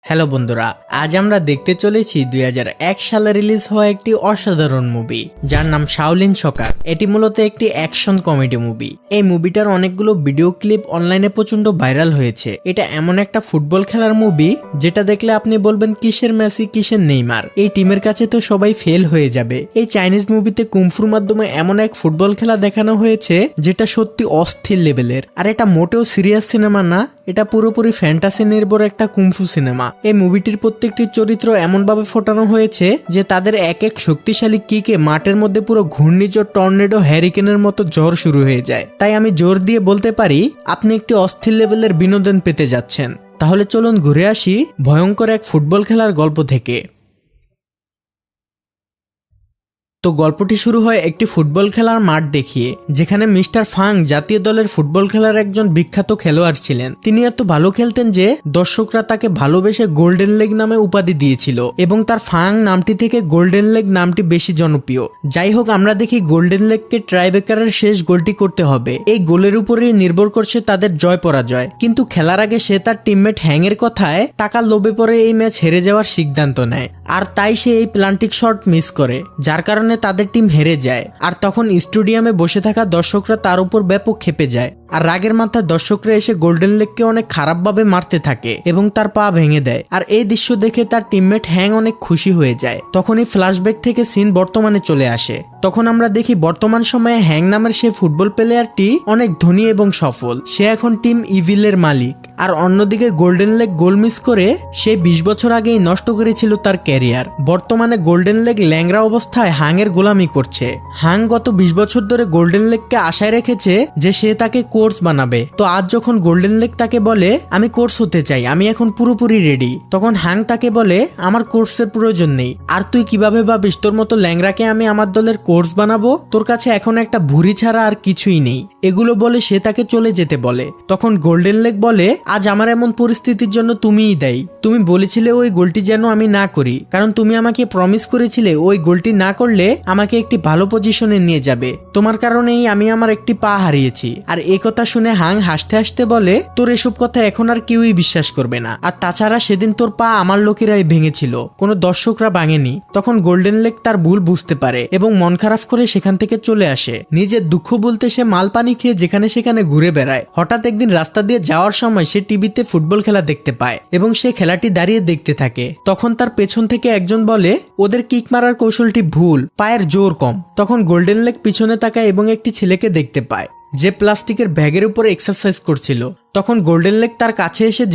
Hello বন্ধুরা, আজ আমরা দেখতে চলেছি 2001 সালে রিলিজ হওয়া একটি অসাধারণ মুভি যার নাম শাওলিন সকার। এটি মূলত একটি অ্যাকশন কমেডি মুভি। এই মুভিটার অনেকগুলো ভিডিও ক্লিপ অনলাইনে প্রচন্ড ভাইরাল হয়েছে। এটা এমন একটা ফুটবল খেলার মুভি যেটা দেখলে আপনি বলবেন কিসের মেসি কিসের নেইমার, এই টিমের কাছে তো সবাই ফেল হয়ে যাবে। এই চাইনিজ মুভিতে কুমফুর মাধ্যমে এমন এক ফুটবল খেলা দেখানো হয়েছে যেটা সত্যি অস্থির লেভেলের। আর এটা মোটেও সিরিয়াস সিনেমা না, এটা পুরোপুরি ফ্যান্টাসি নির্ভর একটা কুমফু সিনেমা। এই মুভিটির প্রত্যেকটি চরিত্র এমনভাবে ফোটানো হয়েছে যে তাদের এক এক শক্তিশালী কিকে মাঠের মধ্যে পুরো ঘূর্ণিঝড়, টর্নেডো, হ্যারিকেনের মতো ঝড় শুরু হয়ে যায়। তাই আমি জোর দিয়ে বলতে পারি আপনি একটি অস্থির লেভেলের বিনোদন পেতে যাচ্ছেন। তাহলে চলুন ঘুরে আসি ভয়ঙ্কর এক ফুটবল খেলার গল্প থেকে। তো গল্পটি শুরু হয় একটি ফুটবল খেলার মাঠ দেখিয়ে, যেখানে মিস্টার ফাং জাতীয় দলের ফুটবল খেলার একজন বিখ্যাত খেলোয়াড় ছিলেন। তিনি এত ভালো খেলতেন যে দর্শকরা তাকে ভালোবেসে গোল্ডেন লেগ নামে উপাধি দিয়েছিল এবং তার ফাং নামটি থেকে গোল্ডেন লেগ নামটি বেশি জনপ্রিয়। যাই হোক, আমরা দেখি গোল্ডেন লেগকে ট্রাইবেকারের শেষ গোলটি করতে হবে। এই গোলের উপরেই নির্ভর করছে তাদের জয় পরাজয়। কিন্তু খেলার আগে সে তার টিমমেট হ্যাং এর কথায় টাকার লোভে পড়ে এই ম্যাচ হেরে যাওয়ার সিদ্ধান্ত নেয়, আর তাই সে এই প্লান্টিক শট মিস করে, যার কারণে তাদের টিম হেরে যায়। আর তখন স্টেডিয়ামে বসে থাকা দর্শকরা তার উপর ব্যাপক ক্ষেপে যায়, আর রাগের মাথায় দর্শকরা এসে গোল্ডেন লেগকে অনেক খারাপভাবে মারতে থাকে এবং তার পা ভেঙে দেয়। আর এই দৃশ্য দেখে তার টিমমেট হ্যাং অনেক খুশি হয়ে যায়। তখনই ফ্ল্যাশব্যাক থেকে সিন বর্তমানে চলে আসে। তখন আমরা দেখি বর্তমান সময়ে হ্যাং নামের সে ফুটবল প্লেয়ারটি অনেক ধনী এবং সফল। সে এখন টিম ইভিলের মালিক। আর অন্যদিকে গোল্ডেন লেগ গোল মিস করে সে 20 বছর আগেই নষ্ট করেছিল তার ক্যারিয়ার। বর্তমানে গোল্ডেন লেগ ল্যাংড়া অবস্থায় হাংয়ের গোলামি করছে। হাং গত 20 বছর ধরে গোল্ডেন লেগকে আশায় রেখেছে যে সে তাকে কোচ বানাবে। তো আজ যখন গোল্ডেন লেগ তাকে বলে আমি কোচ হতে চাই, আমি এখন পুরোপুরি রেডি, তখন হাং তাকে বলে আমার কোচের প্রয়োজন নেই। আর তুই কিভাবে ভাবিস তোর মতো ল্যাংড়াকে আমি আমার দলের কোচ বানাবো? তোর কাছে এখন একটা ভুঁড়ি ছাড়া আর কিছুই নেই। এগুলো বলে সে তাকে চলে যেতে বলে। তখন গোল্ডেন লেগ বলে আজ আমার এমন পরিস্থিতির জন্য তুমিই দায়ী। তুমি বলেছিলে ওই গোলটি যেন আমি না করি, কারণ তুমি আমাকে প্রমিস করেছিলে ওই গোলটি না করলে আমাকে একটি ভালো পজিশনে নিয়ে যাবে। তোমার কারণেই আমি আমার একটি পা হারিয়েছি। আর এই কথা শুনে হাং হাসতে হাসতে বলে তোর এসব কথা এখন আর কেউই বিশ্বাস করবে না। আর তাছাড়া সেদিন তোর পা আমার লোকেরাই ভেঙেছিল, কোনো দর্শকরা ভাঙেনি। তখন গোল্ডেন লেগ তার ভুল বুঝতে পারে এবং মন খারাপ করে সেখান থেকে চলে আসে। নিজের দুঃখ বলতে সে মাল পানি খেয়ে যেখানে সেখানে ঘুরে বেড়ায়। হঠাৎ একদিন রাস্তা দিয়ে যাওয়ার সময় সে টিভিতে ফুটবল খেলা দেখতে পায় এবং সে খেলাটি দাঁড়িয়ে দেখতে থাকে। তখন তার পেছন থেকে একজন বলে ওদের কিক মারার কৌশলটি ভুল, পায়ের জোর কম। তখন গোল্ডেন লেগ পিছনে তাকায় এবং একটি ছেলেকে দেখতে পায় যে প্লাস্টিকের ব্যাগের উপর এক্সারসাইজ করছিল। তখন গোল্ডেন লেগ তার কাছে এসে